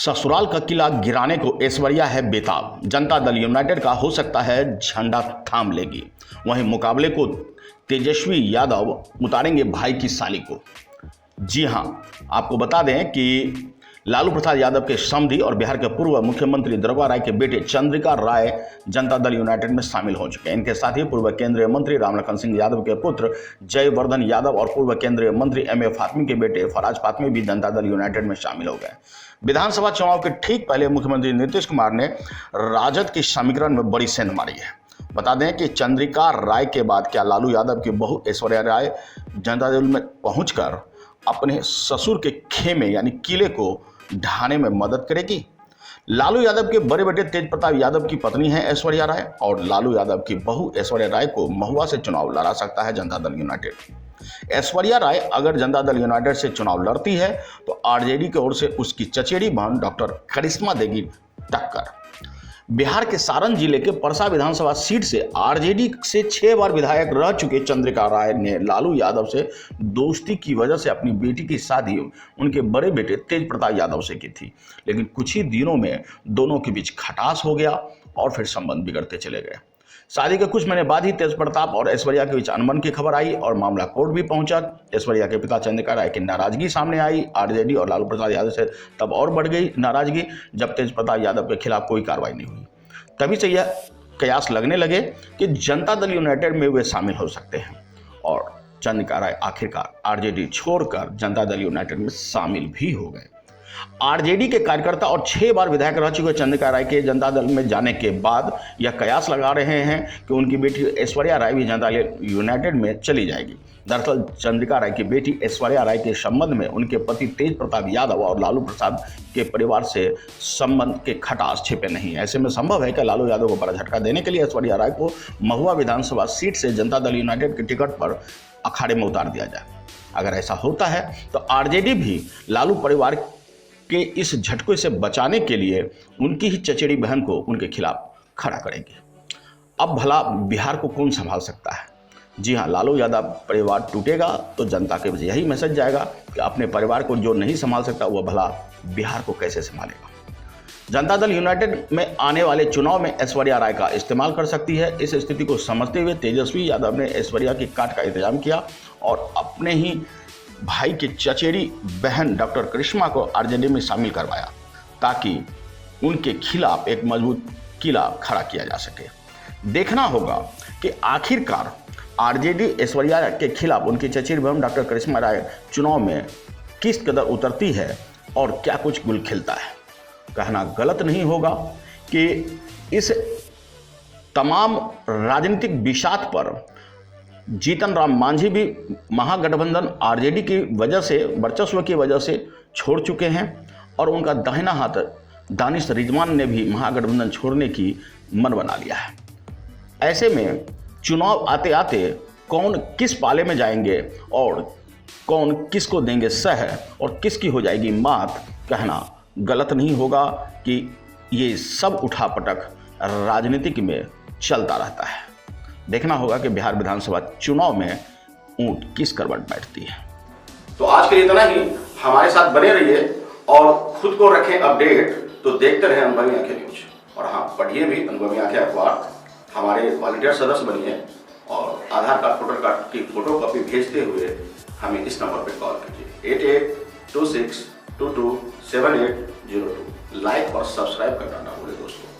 ससुराल का किला गिराने को ऐश्वर्या है बेताब। जनता दल यूनाइटेड का हो सकता है झंडा थाम लेगी। वहीं मुकाबले को तेजस्वी यादव उतारेंगे भाई की साली को। जी हां, आपको बता दें कि लालू प्रसाद यादव के समधी और बिहार के पूर्व मुख्यमंत्री द्रवा राय के बेटे चंद्रिका राय जनता दल यूनाइटेड में शामिल हो चुके हैं। इनके साथ ही पूर्व केंद्रीय मंत्री रामलखन सिंह यादव के पुत्र जयवर्धन यादव और पूर्व केंद्रीय मंत्री एम ए फातमी के बेटे फराज फातमी भी जनता दल यूनाइटेड में शामिल हो गए। विधानसभा चुनाव के ठीक पहले मुख्यमंत्री नीतीश कुमार ने राजद की समीकरण में बड़ी सेंध मारी है। बता दें कि चंद्रिका राय के बाद क्या लालू यादव की बहू ऐश्वर्या राय जनता दल में पहुंचकर अपने ससुर के खेमे यानी किले को ढाने में मदद करेगी। लालू यादव के बड़े बेटे तेज प्रताप यादव की पत्नी है ऐश्वर्या राय और लालू यादव की बहू ऐश्वर्या राय को महुआ से चुनाव लड़ा सकता है जनता दल यूनाइटेड। ऐश्वर्या राय अगर जनता दल यूनाइटेड से चुनाव लड़ती है तो आरजेडी की ओर से उसकी चचेरी बहन डॉक्टर करिश्मा देगी टक्कर। बिहार के सारण जिले के परसा विधानसभा सीट से आरजेडी से 6 बार विधायक रह चुके चंद्रिका राय ने लालू यादव से दोस्ती की वजह से अपनी बेटी की शादी उनके बड़े बेटे तेज प्रताप यादव से की थी, लेकिन कुछ ही दिनों में दोनों के बीच खटास हो गया और फिर संबंध बिगड़ते चले गए। शादी के कुछ महीने बाद ही तेज प्रताप और ऐश्वर्या के बीच अनबन की खबर आई और मामला कोर्ट भी पहुंचा। ऐश्वर्या के पिता चंद्रिका राय की नाराजगी सामने आई। आरजेडी और लालू प्रसाद यादव से तब और बढ़ गई नाराजगी जब तेज प्रताप यादव के खिलाफ कोई कार्रवाई नहीं हुई। तभी से यह कयास लगने लगे कि जनता दल यूनाइटेड में वे शामिल हो सकते हैं और चंद्रिका राय आखिरकार आरजेडी छोड़कर जनता दल यूनाइटेड में शामिल भी हो गए। आरजेडी के कार्यकर्ता और 6 बार विधायक रह चुके चंद्रिका राय के जनता दल में जाने के बाद यह कयास लगा रहे हैं कि उनकी बेटी ऐश्वर्या राय भी जनता दल यूनाइटेड में चली जाएगी। दरअसल चंद्रिका राय की बेटी ऐश्वर्या राय के संबंध में उनके पति तेज प्रताप यादव और लालू प्रसाद के परिवार से संबंध के खटास छिपे नहीं। ऐसे में संभव है कि लालू यादव को बड़ा झटका देने के लिए ऐश्वर्या राय को महुआ विधानसभा सीट से जनता दल यूनाइटेड के टिकट पर अखाड़े में उतार दिया जाए। अगर ऐसा होता है तो आरजेडी भी लालू परिवार के इस झटके से बचाने के लिए उनकी ही चचेरी बहन को उनके खिलाफ खड़ा करेगी। अब भला बिहार को कौन संभाल सकता है? जी हाँ, लालू यादव परिवार टूटेगा तो जनता के यही मैसेज जाएगा कि अपने परिवार को जो नहीं संभाल सकता वह भला बिहार को कैसे संभालेगा। जनता दल यूनाइटेड में आने वाले चुनाव में ऐश्वर्या राय का इस्तेमाल कर सकती है। इस स्थिति को समझते हुए तेजस्वी यादव ने ऐश्वर्या की काट का इंतजाम किया और अपने ही भाई की चचेरी बहन डॉक्टर करिश्मा को आरजेडी में शामिल करवाया ताकि उनके खिलाफ एक मजबूत किला खड़ा किया जा सके। देखना होगा कि आखिरकार आरजेडी ऐश्वर्या के खिलाफ उनकी चचेरी बहन डॉक्टर करिश्मा राय चुनाव में किस कदर उतरती है और क्या कुछ गुल खिलता है। कहना गलत नहीं होगा कि इस तमाम राजनीतिक विषाद पर जीतन राम मांझी भी महागठबंधन आरजेडी की वजह से, वर्चस्व की वजह से छोड़ चुके हैं और उनका दाहिना हाथ दानिश रिजवान ने भी महागठबंधन छोड़ने की मन बना लिया है। ऐसे में चुनाव आते आते कौन किस पाले में जाएंगे और कौन किसको देंगे सह और किसकी हो जाएगी मात, कहना गलत नहीं होगा कि ये सब उठापटक राजनीतिक में चलता रहता है। देखना होगा कि बिहार विधानसभा चुनाव में ऊंट किस करवट बैठती है। तो आज के लिए इतना ही। हमारे साथ बने रहिए और खुद को रखें अपडेट। तो देखते रहें अनुभवी आंखें न्यूज और हाँ, पढ़िए भी अनुभवी आंखें अखबार। हमारे वॉलंटियर सदस्य बनिए और आधार कार्ड, वोटर कार्ड की फोटो कॉपी भेजते हुए हमें इस नंबर पर कॉल कीजिए 8826227802। लाइक और सब्सक्राइब करना ना भूलें दोस्तों।